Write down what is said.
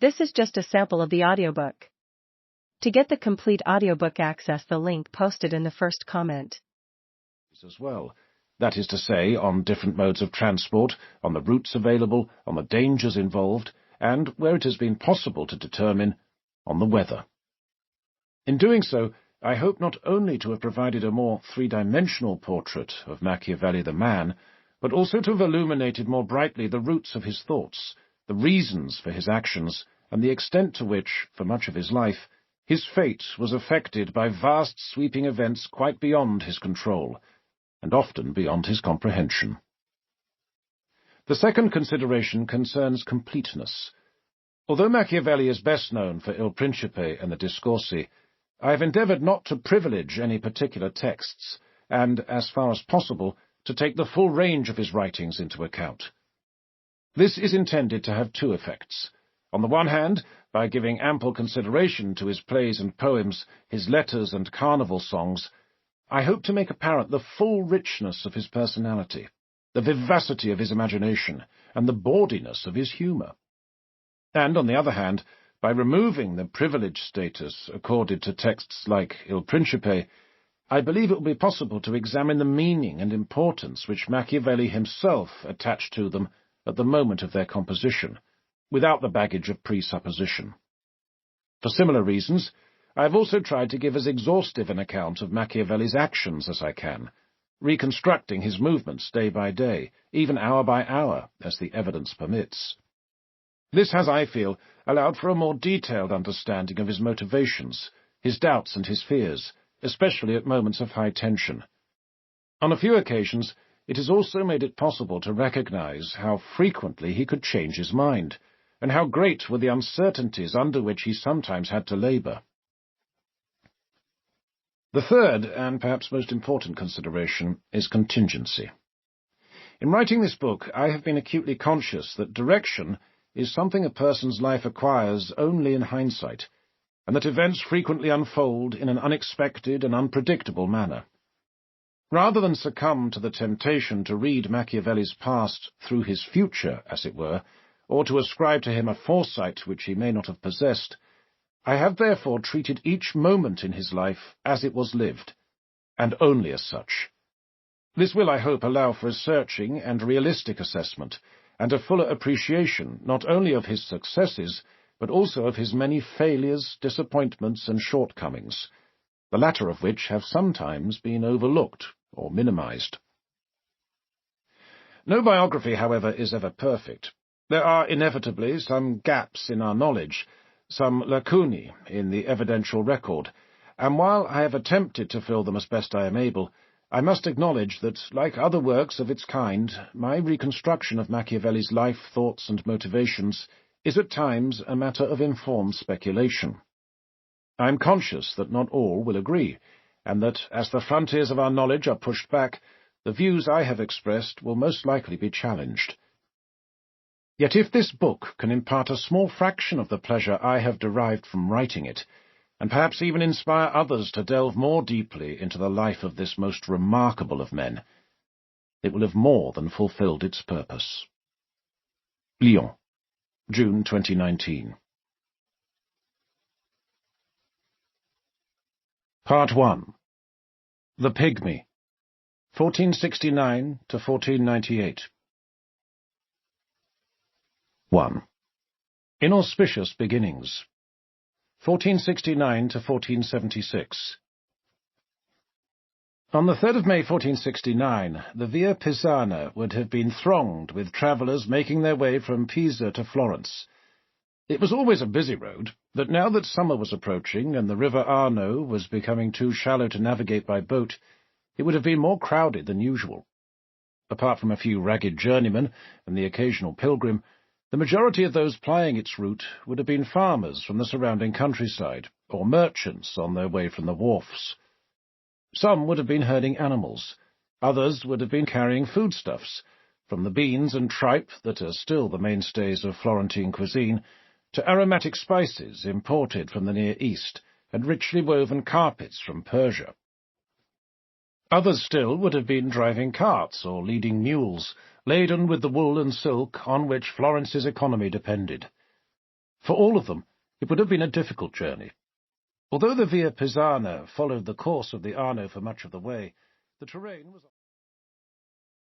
This is just a sample of the audiobook. To get the complete audiobook, access the link posted in the first comment. As well, that is to say, on different modes of transport, on the routes available, on the dangers involved, and, where it has been possible to determine, on the weather. In doing so, I hope not only to have provided a more three-dimensional portrait of Machiavelli the man, but also to have illuminated more brightly the roots of his thoughts, the reasons for his actions, and the extent to which, for much of his life, his fate was affected by vast sweeping events quite beyond his control, and often beyond his comprehension. The second consideration concerns completeness. Although Machiavelli is best known for Il Principe and the Discorsi, I have endeavoured not to privilege any particular texts, and, as far as possible, to take the full range of his writings into account. This is intended to have two effects. On the one hand, by giving ample consideration to his plays and poems, his letters and carnival songs, I hope to make apparent the full richness of his personality, the vivacity of his imagination, and the bawdiness of his humour. And, on the other hand, by removing the privileged status accorded to texts like Il Principe, I believe it will be possible to examine the meaning and importance which Machiavelli himself attached to them at the moment of their composition, without the baggage of presupposition. For similar reasons, I have also tried to give as exhaustive an account of Machiavelli's actions as I can, reconstructing his movements day by day, even hour by hour, as the evidence permits. This has, I feel, allowed for a more detailed understanding of his motivations, his doubts and his fears, especially at moments of high tension. On a few occasions, it has also made it possible to recognize how frequently he could change his mind, and how great were the uncertainties under which he sometimes had to labour. The third, and perhaps most important consideration, is contingency. In writing this book, I have been acutely conscious that direction is something a person's life acquires only in hindsight, and that events frequently unfold in an unexpected and unpredictable manner. Rather than succumb to the temptation to read Machiavelli's past through his future, as it were, or to ascribe to him a foresight which he may not have possessed, I have therefore treated each moment in his life as it was lived, and only as such. This will, I hope, allow for a searching and realistic assessment, and a fuller appreciation not only of his successes, but also of his many failures, disappointments, and shortcomings, the latter of which have sometimes been overlooked or minimized. No biography, however, is ever perfect. There are inevitably some gaps in our knowledge, some lacunae in the evidential record, and while I have attempted to fill them as best I am able, I must acknowledge that, like other works of its kind, my reconstruction of Machiavelli's life, thoughts, and motivations is at times a matter of informed speculation. I am conscious that not all will agree, and that, as the frontiers of our knowledge are pushed back, the views I have expressed will most likely be challenged. Yet if this book can impart a small fraction of the pleasure I have derived from writing it, and perhaps even inspire others to delve more deeply into the life of this most remarkable of men, it will have more than fulfilled its purpose. Lyon, June 2019. Part 1. The Pygmy, 1469 to 1498. 1. Inauspicious Beginnings, 1469 to 1476. On the 3rd of May 1469, the Via Pisana would have been thronged with travellers making their way from Pisa to Florence. It was always a busy road, but now that summer was approaching and the river Arno was becoming too shallow to navigate by boat, it would have been more crowded than usual. Apart from a few ragged journeymen and the occasional pilgrim, the majority of those plying its route would have been farmers from the surrounding countryside, or merchants on their way from the wharfs. Some would have been herding animals, others would have been carrying foodstuffs, from the beans and tripe that are still the mainstays of Florentine cuisine, to aromatic spices imported from the Near East, and richly woven carpets from Persia. Others still would have been driving carts or leading mules, laden with the wool and silk on which Florence's economy depended. For all of them, it would have been a difficult journey. Although the Via Pisana followed the course of the Arno for much of the way, the terrain was